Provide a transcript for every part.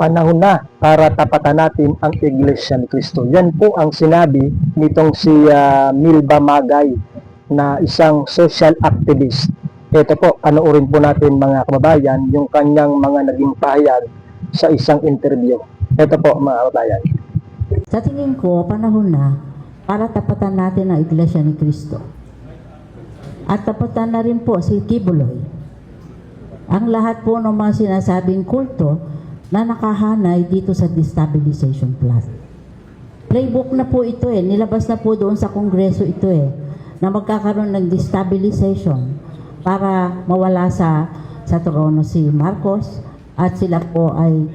panahon na para tapatan natin ang Iglesia ni Cristo. Yan po ang sinabi nitong si Milba Magay na isang social activist. Ito po, panoorin po natin mga kababayan yung kanyang mga naging pahayag sa isang interview. Ito po mga kababayan. Sa tingin ko, panahon na para tapatan natin ang Iglesia ni Cristo. At tapatan na rin po si Kibuloy. Ang lahat po ng mga sinasabing kulto na nakahanay dito sa destabilization plot. Playbook na po ito nilabas na po doon sa Kongreso ito na magkakaroon ng destabilization para mawala sa trono si Marcos at sila po ay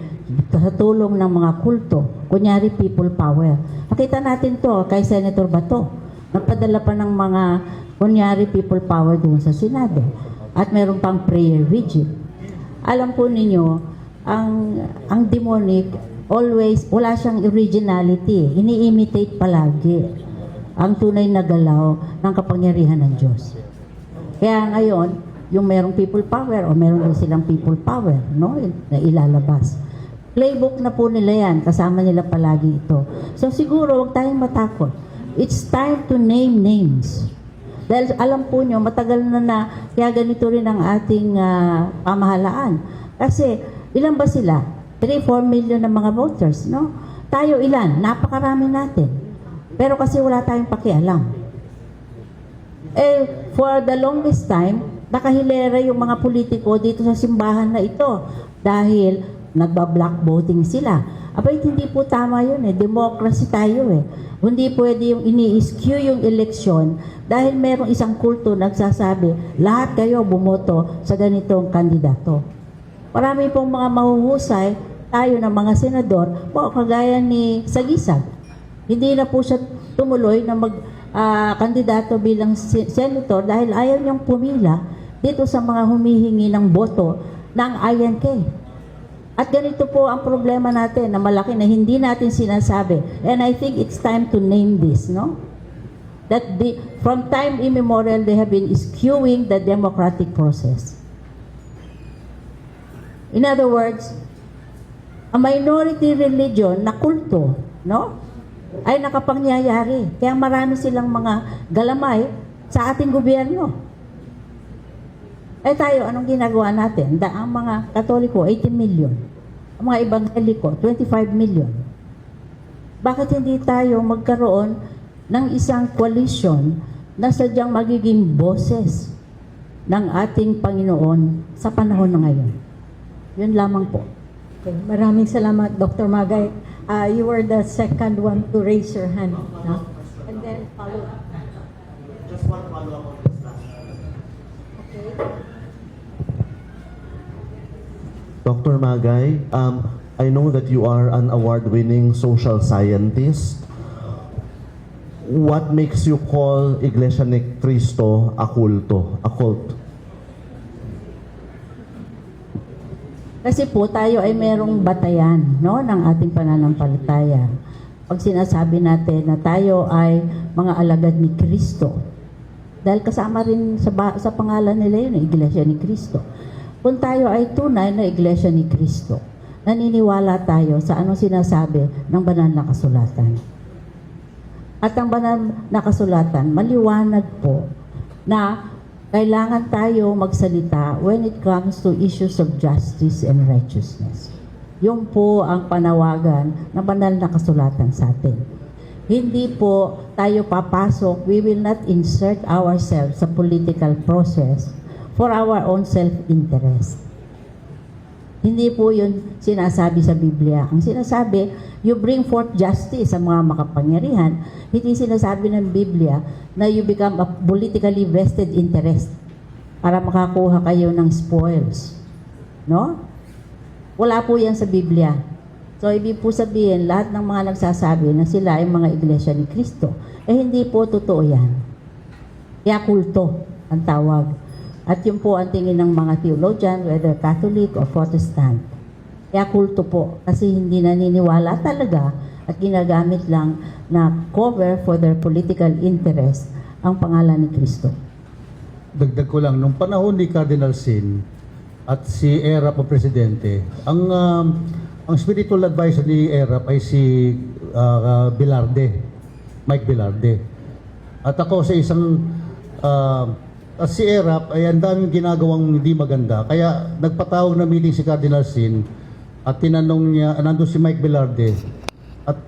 sa tulong ng mga kulto, kunyari people power. Nakita natin to kay Senator Bato. Nagpadala pa ng mga kunyari people power doon sa Senado. At meron pang prayer vigil. Alam po ninyo, ang demonic, always, wala siyang originality. Ini-imitate palagi ang tunay na galaw ng kapangyarihan ng Diyos. Kaya ngayon, yung merong people power o meron din silang people power, no, na ilalabas. Playbook na po nila yan, kasama nila palagi ito. So siguro, huwag tayong matakot. It's time to name names. Dahil alam po nyo, matagal na kaya ganito rin ang ating pamahalaan. Kasi, ilan ba sila? 3-4 million na mga voters, no? Tayo ilan? Napakarami natin. Pero kasi wala tayong pakialam. For the longest time, nakahilera yung mga politiko dito sa simbahan na ito. Dahil nagba-block voting sila. Abay, hindi po tama yun Democracy tayo Hindi pwede yung ini-skew yung eleksyon dahil merong isang kulto nagsasabi, lahat kayo bumoto sa ganitong kandidato. Marami pong mga mahuhusay, tayo ng mga senador, po kagaya ni Sagisag. Hindi na po siya tumuloy na kandidato bilang senator dahil ayaw niyang pumila dito sa mga humihingi ng boto ng INK. At ganito po ang problema natin na malaki na hindi natin sinasabi. And I think it's time to name this, no? That from time immemorial, they have been skewing the democratic process. In other words, a minority religion na kulto, no? Ay nakapangyayari. Kaya marami silang mga galamay sa ating gobyerno. Tayo, anong ginagawa natin? Ang mga Katoliko, 18 million. Ang mga Ebangheliko, 25 million. Bakit hindi tayo magkaroon ng isang coalition na sadyang magiging boses ng ating Panginoon sa panahon na ngayon? Yun lamang po. Okay. Maraming salamat, Dr. Magay. You were the second one to raise your hand. No? And then follow up. Just one follow-up on this last. Okay. Dr. Magay, I know that you are an award-winning social scientist. What makes you call Iglesia ni Cristo a culto, a cult? Kasi po tayo ay merong batayan, no, ng ating pananampalataya. Pag sinasabi natin na tayo ay mga alagad ni Kristo, dahil kasama rin sa pangalan nila yun, Iglesia ni Cristo. Kung tayo ay tunay na Iglesia ni Cristo, naniniwala tayo sa anong sinasabi ng banal na kasulatan. At ang banal na kasulatan, maliwanag po na kailangan tayo magsalita when it comes to issues of justice and righteousness. Yung po ang panawagan ng banal na kasulatan sa atin. Hindi po tayo papasok, we will not insert ourselves sa political process for our own self-interest. Hindi po yun sinasabi sa Biblia. Ang sinasabi, you bring forth justice sa mga makapangyarihan. Hindi sinasabi ng Biblia na you become a politically vested interest para makakuha kayo ng spoils. No? Wala po yan sa Biblia. So, ibig po sabihin, lahat ng mga nagsasabi na sila ay mga Iglesia ni Cristo, hindi po totoo yan. Kaya kulto ang tawag. At yun po ang tingin ng mga theologian, whether Catholic or Protestant. Kaya kulto po, kasi hindi naniniwala talaga at ginagamit lang na cover for their political interest ang pangalan ni Kristo. Dagdag ko lang, nung panahon ni Cardinal Sin at si Era pa Presidente, ang ang spiritual advisor ni ERAP ay si Velarde, Mike Velarde. At ako sa isang, at si ERAP ay ang daming ginagawang hindi maganda. Kaya nagpatawag na meeting si Cardinal Sin at tinanong niya, nandun si Mike Velarde, at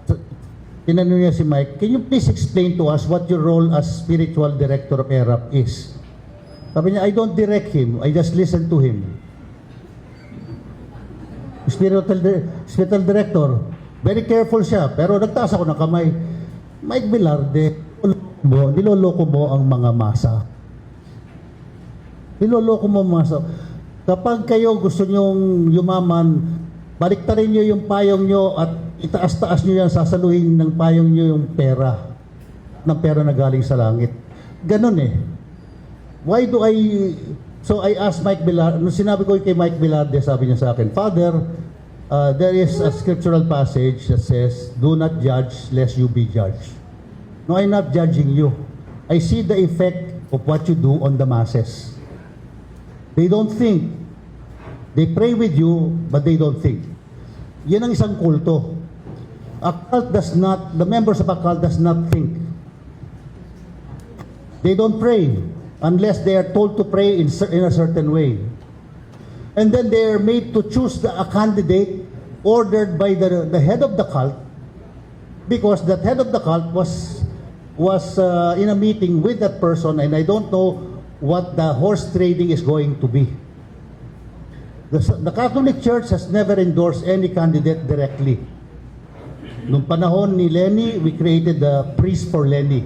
tinanong niya si Mike, can you please explain to us what your role as spiritual director of ERAP is? Sabi niya, I don't direct him, I just listen to him. Spiritual director, very careful siya, pero nagtaas ako ng kamay. Mike Velarde, niloloko mo ang mga masa. Niloloko mo ang masa. Kapag kayo gusto nyong yumaman, baliktarin nyo yung payong nyo at itaas-taas nyo yan, sasaluhin ng payong nyo yung pera. Ng pera na galing sa langit. Ganon eh. Why do I... So I asked Mike Velarde, nung sinabi ko kay Mike Velarde, sabi niya sa akin, Father, there is a scriptural passage that says, do not judge lest you be judged. No, I'm not judging you. I see the effect of what you do on the masses. They don't think. They pray with you, but they don't think. Yan ang isang kulto. A cult does not, the members of a cult does not think. They don't pray unless they are told to pray in a certain way. And then they are made to choose a candidate ordered by the head of the cult, because that head of the cult was in a meeting with that person, and I don't know what the horse trading is going to be. The Catholic Church has never endorsed any candidate directly. Nung panahon ni Lenny, we created the Priest for Lenny.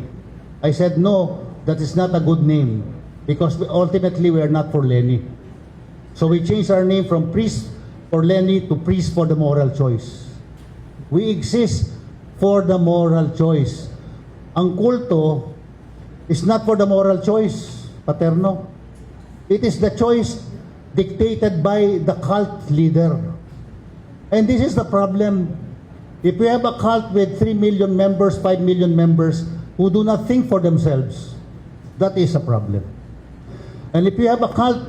I said, no, that is not a good name, because ultimately we are not for Lenny. So we changed our name from Priest for Lenny to Priest for the Moral Choice. We exist for the moral choice. Ang kulto is not for the moral choice, Paterno. It is the choice dictated by the cult leader. And this is the problem. If we have a cult with 3 million members, 5 million members who do not think for themselves, that is a problem. And if you have a cult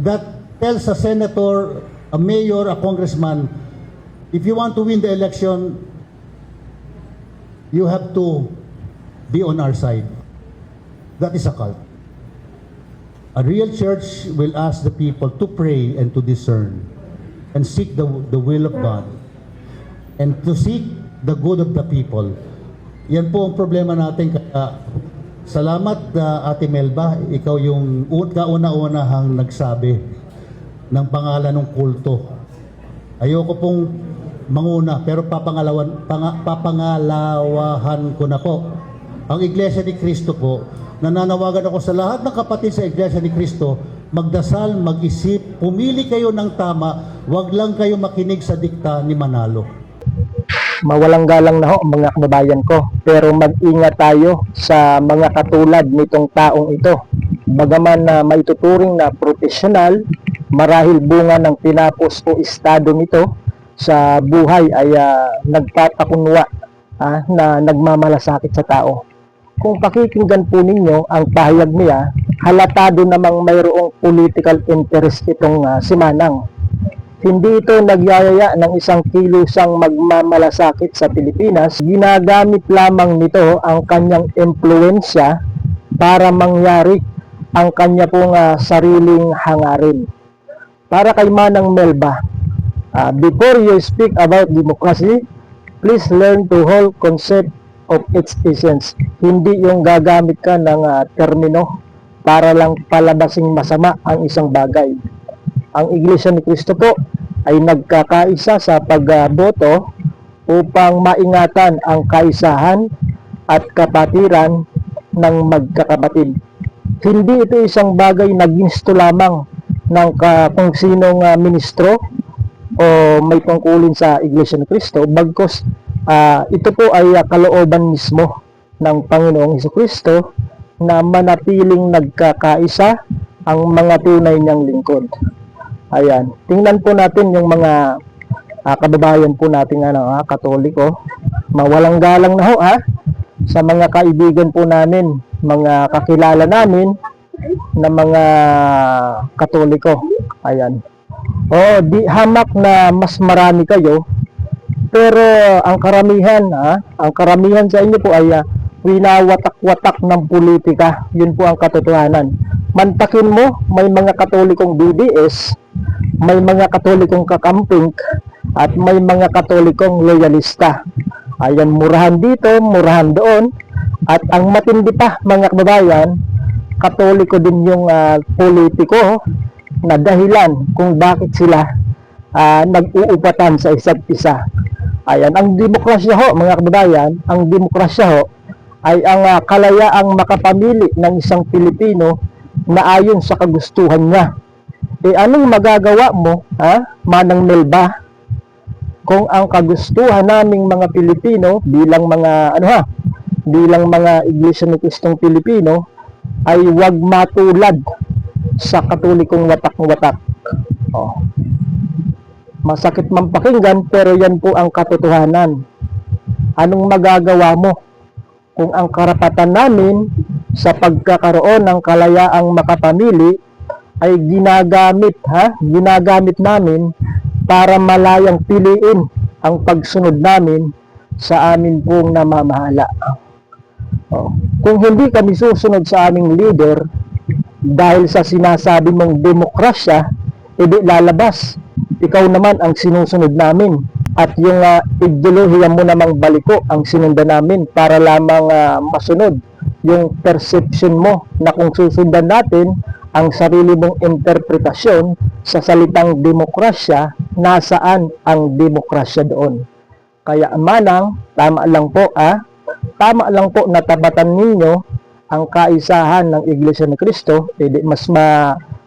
that tells a senator, a mayor, a congressman, if you want to win the election, you have to be on our side. That is a cult. A real church will ask the people to pray and to discern and seek the will of God and to seek the good of the people. Yan po ang problema natin. Kaya salamat, Ate Melba. Ikaw yung kauna-unahang nagsabi ng pangalan ng kulto. Ayoko pong manguna, pero papangalawahan ko na po. Ang Iglesia ni Cristo po, nananawagan ako sa lahat ng kapatid sa Iglesia ni Cristo, magdasal, mag-isip, pumili kayo ng tama, wag lang kayo makinig sa dikta ni Manalo. Mawalang galang na ho mga kababayan ko, pero mag-ingat tayo sa mga katulad nitong taong ito. Bagaman na maituturing na profesional, marahil bunga ng tinapos o estado nito sa buhay ay nagpapakunwa na nagmamalasakit sa tao. Kung pakikinggan po ninyo ang pahayag niya, halatado namang mayroong political interest itong si Manang. Hindi ito nagyayaya ng isang kilusang magmamalasakit sa Pilipinas. Ginagamit lamang nito ang kanyang impluensya para mangyari ang kanya pong sariling hangarin. Para kay Manang Melba, before you speak about democracy, please learn to hold concept of its essence. Hindi yung gagamit ka ng termino para lang palabasing masama ang isang bagay. Ang Iglesia ni Cristo po ay nagkakaisa sa pagboto upang maingatan ang kaisahan at kapatiran ng magkakapatid. Hindi ito isang bagay na ginusto lamang ng kung sinong ministro o may tungkulin sa Iglesia ni Cristo, bagkus ito po ay kalooban mismo ng Panginoong Hesukristo na manatiling nagkakaisa ang mga tunay niyang lingkod. Ayan, tingnan po natin yung mga kababayan po natin Katoliko. Mawalang galang na ho sa mga kaibigan po namin, mga kakilala namin na mga Katoliko. Ayan. Oh, di hamak na mas marami kayo, pero ang karamihan, ang karamihan sa inyo po ay winawatak-watak ng politika. Yun po ang katotohanan. Mantakin mo, may mga katolikong BDS, may mga katolikong kakamping, at may mga katolikong loyalista. Ayan, murahan dito, murahan doon. At ang matindi pa, mga kababayan, katoliko din yung politiko na dahilan kung bakit sila nag-uupatan sa isa't isa. Ayan, ang demokrasya ho, mga kababayan, ang demokrasya ho ay ang kalayaang makapamili ng isang Pilipino na ayon sa kagustuhan niya. Anong magagawa mo, Manang Melba, kung ang kagustuhan naming mga Pilipino bilang mga bilang mga Iglesia ni Kristong Pilipino ay wag matulad sa katolikong watak-watak. Oh. Masakit man pakinggan, pero yan po ang katotohanan. Anong magagawa mo kung ang karapatan namin sa pagkakaroon ng kalayaang makapamili ay ginagamit namin para malayang piliin ang pagsunod namin sa amin pong namamahala. Oh. Kung hindi kami susunod sa aming leader dahil sa sinasabi mong demokrasya, edi lalabas. Ikaw naman ang sinusunod namin. At yung ideolohiya mo namang baliko ang sinundan namin para lamang masunod yung perception mo na kung susundan natin ang sarili mong interpretasyon sa salitang demokrasya, nasaan ang demokrasya doon. Kaya Manang, tama lang po na tabatan ninyo ang kaisahan ng Iglesia ni Cristo.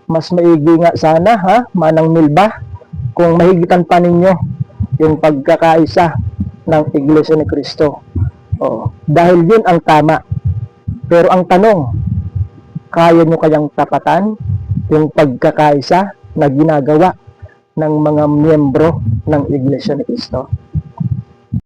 Mas maigi nga sana, Manang Milba, kung mahigitan pa ninyo yung pagkakaisa ng Iglesia ni Cristo. Dahil yun ang tama. Pero ang tanong, kaya nyo kayang tapatan yung pagkakaisa na ginagawa ng mga miyembro ng Iglesia ni Cristo?